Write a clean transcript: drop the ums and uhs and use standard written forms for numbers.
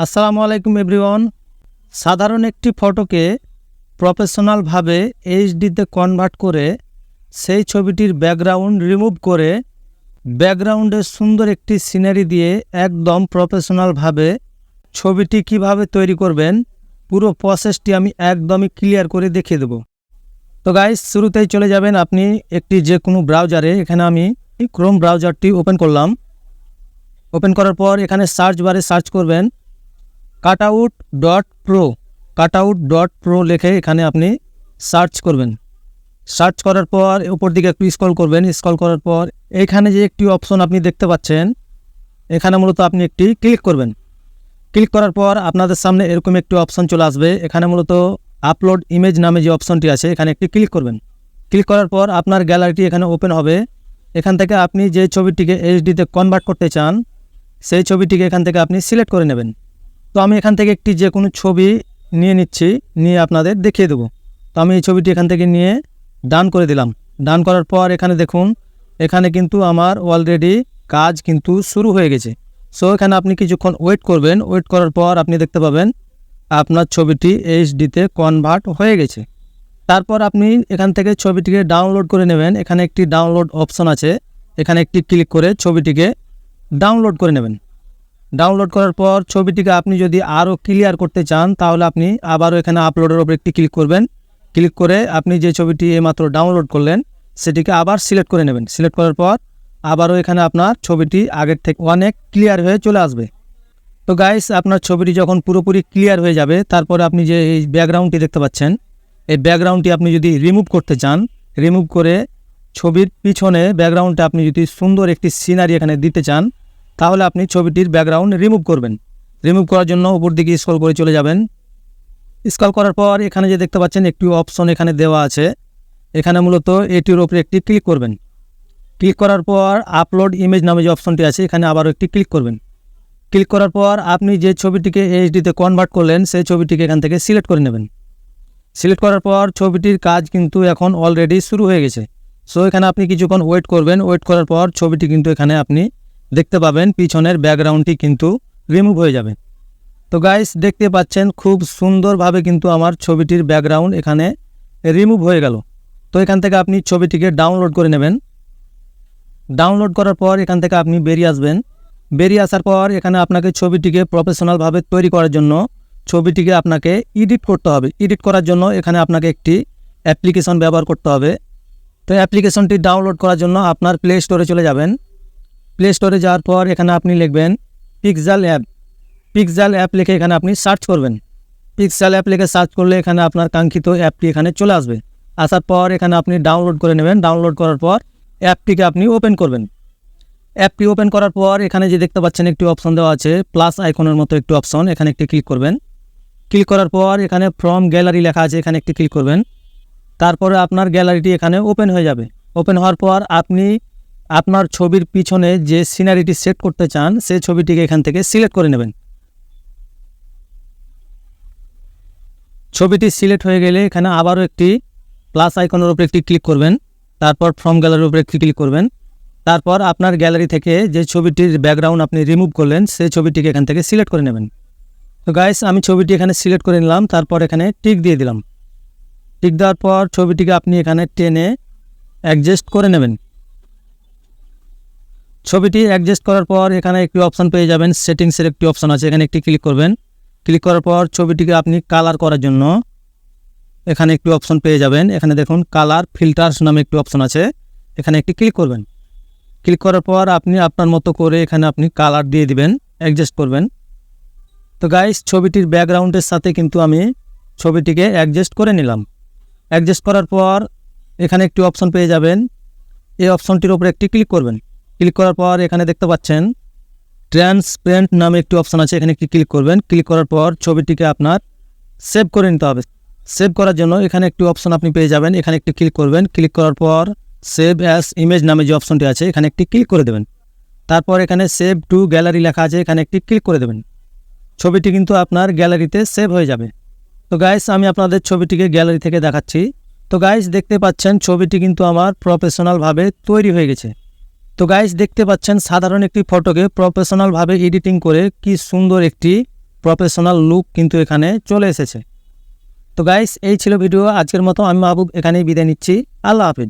আসসালামু আলাইকুম এভরিওয়ান। সাধারণ একটি ফটোকে প্রফেশনালভাবে এইচডিতে কনভার্ট করে সেই ছবিটির ব্যাকগ্রাউন্ড রিমুভ করে ব্যাকগ্রাউন্ডে সুন্দর একটি সিনারি দিয়ে একদম প্রফেশনালভাবে ছবিটি কিভাবে তৈরি করবেন পুরো প্রসেসটি আমি একদমই ক্লিয়ার করে দেখিয়ে দেব। তো গাইস, শুরুতেই চলে যাবেন আপনি একটি যে কোনো ব্রাউজারে। এখানে আমি ক্রোম ব্রাউজারটি ওপেন করলাম। ওপেন করার পর এখানে সার্চ বারে সার্চ করবেন cutout.pro। cutout.pro লিখে এখানে আপনি সার্চ করবেন। সার্চ করার পর উপর দিকে একটু স্ক্রল করবেন। স্ক্রল করার পর এখানে যে একটি অপশন আপনি দেখতে পাচ্ছেন, এখানে মূলত আপনি একটি ক্লিক করবেন। ক্লিক করার পর আপনাদের সামনে এরকম একটি অপশন চলে আসবে। এখানে মূলত আপলোড ইমেজ নামে যে অপশনটি আছে এখানে একটি ক্লিক করবেন। ক্লিক করার পর আপনার গ্যালারিটি এখানে ওপেন হবে। এখান থেকে আপনি যে ছবিটিকে এইচডিতে কনভার্ট করতে চান সেই ছবিটিকে এখান থেকে আপনি সিলেক্ট করে নেবেন। তো আমি এখান থেকে একটি যে কোনো ছবি নিয়ে নিচ্ছি, নিয়ে আপনাদের দেখিয়ে দেবো। তো আমি এই ছবিটি এখান থেকে নিয়ে ডান করে দিলাম। ডান করার পর এখানে দেখুন, এখানে কিন্তু আমার অলরেডি কাজ কিন্তু শুরু হয়ে গেছে। সো এখানে আপনি কিছুক্ষণ ওয়েট করবেন। ওয়েট করার পর আপনি দেখতে পাবেন আপনার ছবিটি এইচডিতে কনভার্ট হয়ে গেছে। তারপর আপনি এখান থেকে ছবিটিকে ডাউনলোড করে নেবেন। এখানে একটি ডাউনলোড অপশন আছে, এখানে একটি ক্লিক করে ছবিটিকে ডাউনলোড করে নেবেন। ডাউনলোড করার পর ছবিটিকে আপনি যদি আরও ক্লিয়ার করতে চান তাহলে আপনি আবারও এখানে আপলোডের ওপর একটি ক্লিক করবেন। ক্লিক করে আপনি যে ছবিটি এইমাত্র ডাউনলোড করলেন সেটিকে আবার সিলেক্ট করে নেবেন। সিলেক্ট করার পর আবারও এখানে আপনার ছবিটি আগের থেকে অনেক ক্লিয়ার হয়ে চলে আসবে। তো গাইস, আপনার ছবিটি যখন পুরোপুরি ক্লিয়ার হয়ে যাবে তারপরে আপনি যে এই ব্যাকগ্রাউন্ডটি দেখতে পাচ্ছেন, এই ব্যাকগ্রাউন্ডটি আপনি যদি রিমুভ করতে চান, রিমুভ করে ছবির পিছনে ব্যাকগ্রাউন্ডটা আপনি যদি সুন্দর একটি সিনারি এখানে দিতে চান তাহলে আপনি ছবিটির ব্যাকগ্রাউন্ড রিমুভ করবেন। রিমুভ করার জন্য উপর দিকে স্ক্রল করে চলে যাবেন। স্ক্রল করার পর এখানে যে দেখতে পাচ্ছেন একটি অপশন এখানে দেওয়া আছে, এখানে মূলত এটির উপরে একটি ক্লিক করবেন। ক্লিক করার পর আপলোড ইমেজ নামে যে অপশনটি আছে এখানে আবারও একটি ক্লিক করবেন। ক্লিক করার পর আপনি যে ছবিটিকে এইচডিতে কনভার্ট করলেন সেই ছবিটিকে এখান থেকে সিলেক্ট করে নেবেন। সিলেক্ট করার পর ছবিটির কাজ কিন্তু এখন অলরেডি শুরু হয়ে গেছে। সো এখানে আপনি কিছুক্ষণ ওয়েট করবেন। ওয়েট করার পর ছবিটি কিন্তু এখানে আপনি দেখতে পাবেন পিছনের ব্যাকগ্রাউন্ডটি কিন্তু রিমুভ হয়ে যাবে। তো গাইস, দেখতে পাচ্ছেন খুব সুন্দরভাবে কিন্তু আমার ছবিটির ব্যাকগ্রাউন্ড এখানে রিমুভ হয়ে গেল। তো এখান থেকে আপনি ছবিটিকে ডাউনলোড করে নেবেন। ডাউনলোড করার পর এখান থেকে আপনি বেরিয়ে আসবেন। বেরিয়ে আসার পর এখানে আপনাকে ছবিটিকে প্রফেশনালভাবে তৈরি করার জন্য ছবিটিকে আপনাকে এডিট করতে হবে। এডিট করার জন্য এখানে আপনাকে একটি অ্যাপ্লিকেশন ব্যবহার করতে হবে। তো অ্যাপ্লিকেশনটি ডাউনলোড করার জন্য আপনার প্লে স্টোরে চলে যাবেন। প্লে স্টোরে যাওয়ার পর এখানে আপনি লিখবেন পিক্সেল অ্যাপ। পিক্সেল অ্যাপ লিখে এখানে আপনি সার্চ করবেন। পিক্সেল অ্যাপ লিখে সার্চ করলে এখানে আপনার কাঙ্ক্ষিত অ্যাপটি এখানে চলে আসবে। আসার পর এখানে আপনি ডাউনলোড করে নেবেন। ডাউনলোড করার পর অ্যাপটিকে আপনি ওপেন করবেন। অ্যাপটি ওপেন করার পর এখানে যে দেখতে পাচ্ছেন একটি অপশন দেওয়া আছে প্লাস আইকনের মতো একটি অপশন, এখানে একটি ক্লিক করবেন। ক্লিক করার পর এখানে ফ্রম গ্যালারি লেখা আছে, এখানে একটি ক্লিক করবেন। তারপরে আপনার গ্যালারিটি এখানে ওপেন হয়ে যাবে। ওপেন হওয়ার পর আপনি আপনার ছবির পিছনে যে সিনারিটি সেট করতে চান সেই ছবিটিকে এখান থেকে সিলেক্ট করে নেবেন। ছবিটি সিলেক্ট হয়ে গেলে এখানে আবারও একটি প্লাস আইকনের উপরে একটি ক্লিক করবেন। তারপর ফ্রম গ্যালারির উপরে একটি ক্লিক করবেন। তারপর আপনার গ্যালারি থেকে যে ছবিটির ব্যাকগ্রাউন্ড আপনি রিমুভ করলেন সেই ছবিটিকে এখান থেকে সিলেক্ট করে নেবেন। তো গাইস, আমি ছবিটি এখানে সিলেক্ট করে নিলাম। তারপর এখানে টিক দিয়ে দিলাম। টিক দেওয়ার পর ছবিটিকে আপনি এখানে টেনে অ্যাডজাস্ট করে নেবেন। ছবিটি অ্যাডজাস্ট করার পর এখানে একটি অপশন পেয়ে যাবেন, সেটিংসের একটি অপশন আছে, এখানে একটি ক্লিক করবেন। ক্লিক করার পর ছবিটিকে আপনি কালার করার জন্য এখানে একটি অপশন পেয়ে যাবেন। এখানে দেখুন কালার ফিল্টার্স নামে একটি অপশন আছে, এখানে একটি ক্লিক করবেন। ক্লিক করার পর আপনি আপনার মতো করে এখানে আপনি কালার দিয়ে দিবেন, অ্যাডজাস্ট করবেন। তো গাইস, ছবিটির ব্যাকগ্রাউন্ডের সাথে কিন্তু আমি ছবিটিকে অ্যাডজাস্ট করে নিলাম। অ্যাডজাস্ট করার পর এখানে একটি অপশন পেয়ে যাবেন, এই অপশনটির উপরে একটি ক্লিক করবেন। ক্লিক করার পর এখানে দেখতে পাচ্ছেন ট্রান্সপারেন্ট নামে একটি অপশন আছে, এখানে একটি ক্লিক করবেন। ক্লিক করার পর ছবিটিকে আপনার সেভ করে নিতে হবে। সেভ করার জন্য এখানে একটি অপশন আপনি পেয়ে যাবেন, এখানে একটি ক্লিক করবেন। ক্লিক করার পর সেভ অ্যাজ ইমেজ নামে যে অপশনটি আছে এখানে একটি ক্লিক করে দেবেন। তারপর এখানে সেভ টু গ্যালারি লেখা আছে, এখানে একটি ক্লিক করে দেবেন। ছবিটি কিন্তু আপনার গ্যালারিতে সেভ হয়ে যাবে। তো গাইস, আমি আপনাদের ছবিটিকে গ্যালারি থেকে দেখাচ্ছি। তো গাইস, দেখতে পাচ্ছেন ছবিটি কিন্তু আমার প্রফেশনালভাবে তৈরি হয়ে গেছে। তো গাইস, দেখতে পাচ্ছেন সাধারণ একটি ফটোকে প্রফেশনালভাবে এডিটিং করে কি সুন্দর একটি প্রফেশনাল লুক কিন্তু এখানে চলে এসেছে। তো গাইস, এই ছিল ভিডিও আজকের মতো। আমি মাহবুব এখানেই বিদায় নিচ্ছি। আল্লাহ হাফিজ।